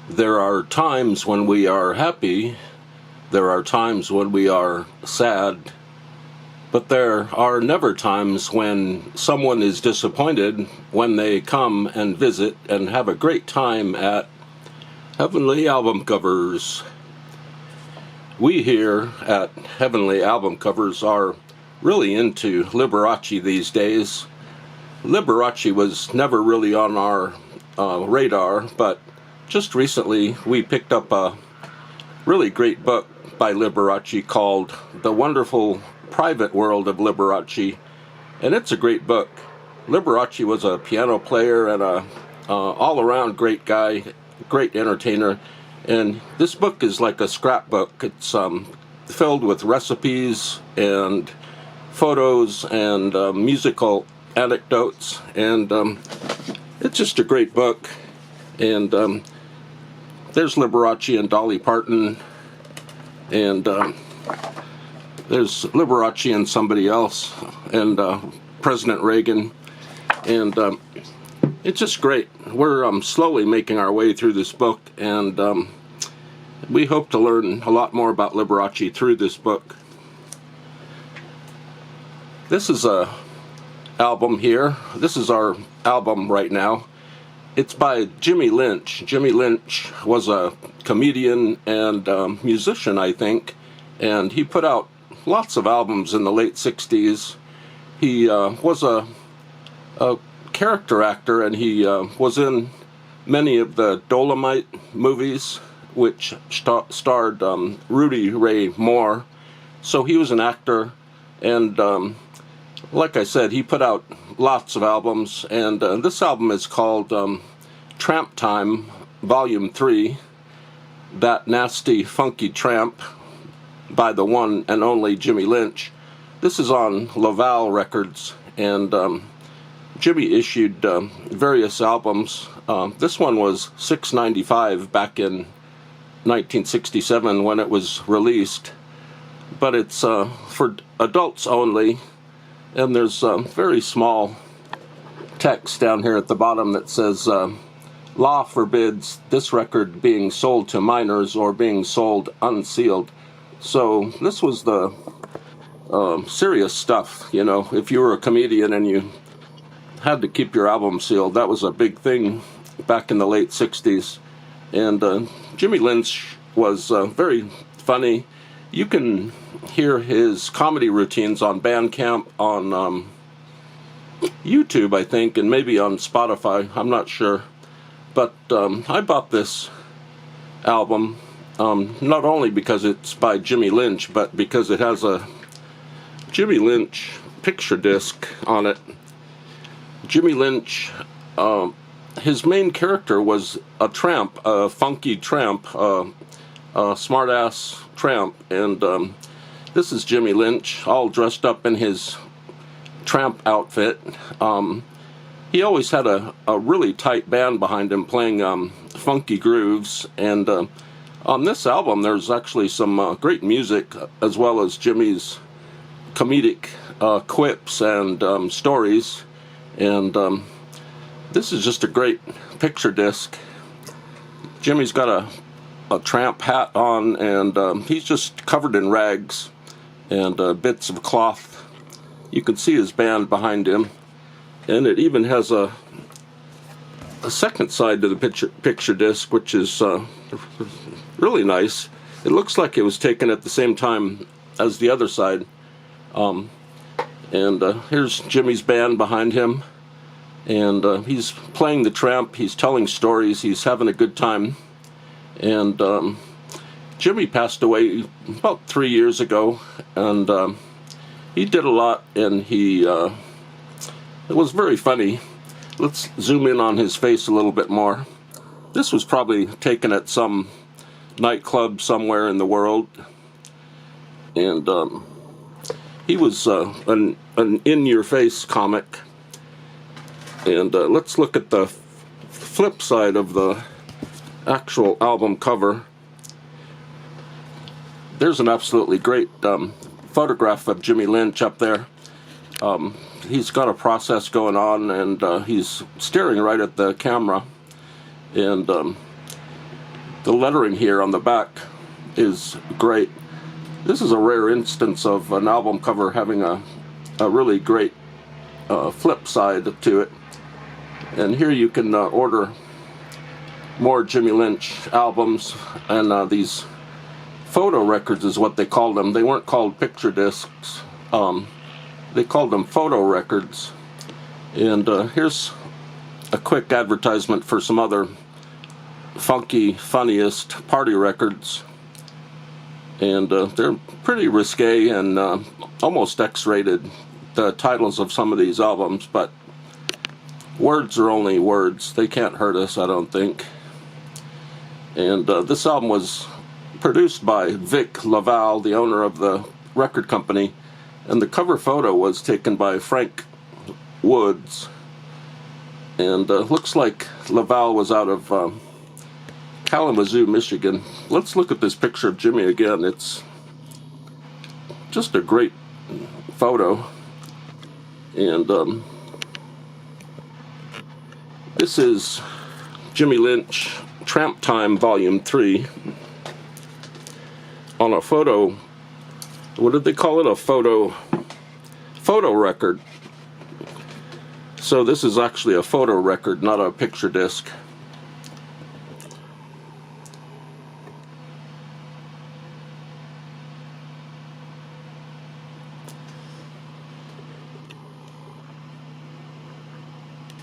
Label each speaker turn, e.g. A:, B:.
A: There are times when we are happy, there are times when we are sad, but there are never times when someone is disappointed when they come and visit and have a great time at Heavenly Album Covers. We here at Heavenly Album Covers are really into Liberace these days. Liberace was never really on our radar, but just recently we picked up a really great book by Liberace called The Wonderful Private World of Liberace, and it's a great book. Liberace was a piano player and a all-around great guy, great entertainer, and this book is like a scrapbook. It's filled with recipes and photos and musical anecdotes, and it's just a great book. And there's Liberace and Dolly Parton, and there's Liberace and somebody else, and President Reagan, and it's just great. We're slowly making our way through this book, and we hope to learn a lot more about Liberace through this book. This is a album here. This is our album right now. It's by Jimmy Lynch. Jimmy Lynch was a comedian and musician, I think, and he put out lots of albums in the late 60s. He was a character actor, and he was in many of the Dolomite movies, which starred Rudy Ray Moore. So he was an actor, and like I said, he put out lots of albums, and this album is called Tramp Time, Volume 3, That Nasty Funky Tramp, by the one and only Jimmy Lynch. This is on Laval Records, and Jimmy issued various albums. This one was $6.95 back in 1967 when it was released, but it's for adults only. And there's very small text down here at the bottom that says, law forbids this record being sold to minors or being sold unsealed. So this was the serious stuff, you know. If you were a comedian and you had to keep your album sealed, that was a big thing back in the late 60s. And Jimmy Lynch was very funny. You can hear his comedy routines on Bandcamp, on YouTube, I think, and maybe on Spotify. I'm not sure. But I bought this album not only because it's by Jimmy Lynch, but because it has a Jimmy Lynch picture disc on it. Jimmy Lynch, his main character was a tramp, a funky tramp, a smart-ass tramp, and this is Jimmy Lynch, all dressed up in his tramp outfit. He always had a really tight band behind him playing funky grooves, and on this album there's actually some great music, as well as Jimmy's comedic quips and stories, and this is just a great picture disc. Jimmy's got a tramp hat on, and he's just covered in rags and bits of cloth. You can see his band behind him, and it even has a second side to the picture disc, which is really nice. It looks like it was taken at the same time as the other side. And here's Jimmy's band behind him, and he's playing the tramp, he's telling stories, he's having a good time. And Jimmy passed away about 3 years ago, and he did a lot, and it was very funny. Let's zoom in on his face a little bit more. This was probably taken at some nightclub somewhere in the world, and he was an in-your-face comic. And let's look at the flip side of the actual album cover. There's an absolutely great photograph of Jimmy Lynch up there. He's got a process going on, and he's staring right at the camera, and The lettering here on the back is great. This is a rare instance of an album cover having a really great flip side to it. And here you can order more Jimmy Lynch albums, and these photo records is what they called them. They weren't called picture discs. They called them photo records. And here's a quick advertisement for some other funky, funniest party records. And they're pretty risque and almost X-rated, the titles of some of these albums, but words are only words. They can't hurt us, I don't think. And this album was produced by Vic Laval, the owner of the record company, and the cover photo was taken by Frank Woods. And looks like Laval was out of Kalamazoo, Michigan. Let's look at this picture of Jimmy again. It's just a great photo. And this is Jimmy Lynch, Tramp Time Volume 3, on a photo, what did they call it? A photo record. So this is actually a photo record, not a picture disc.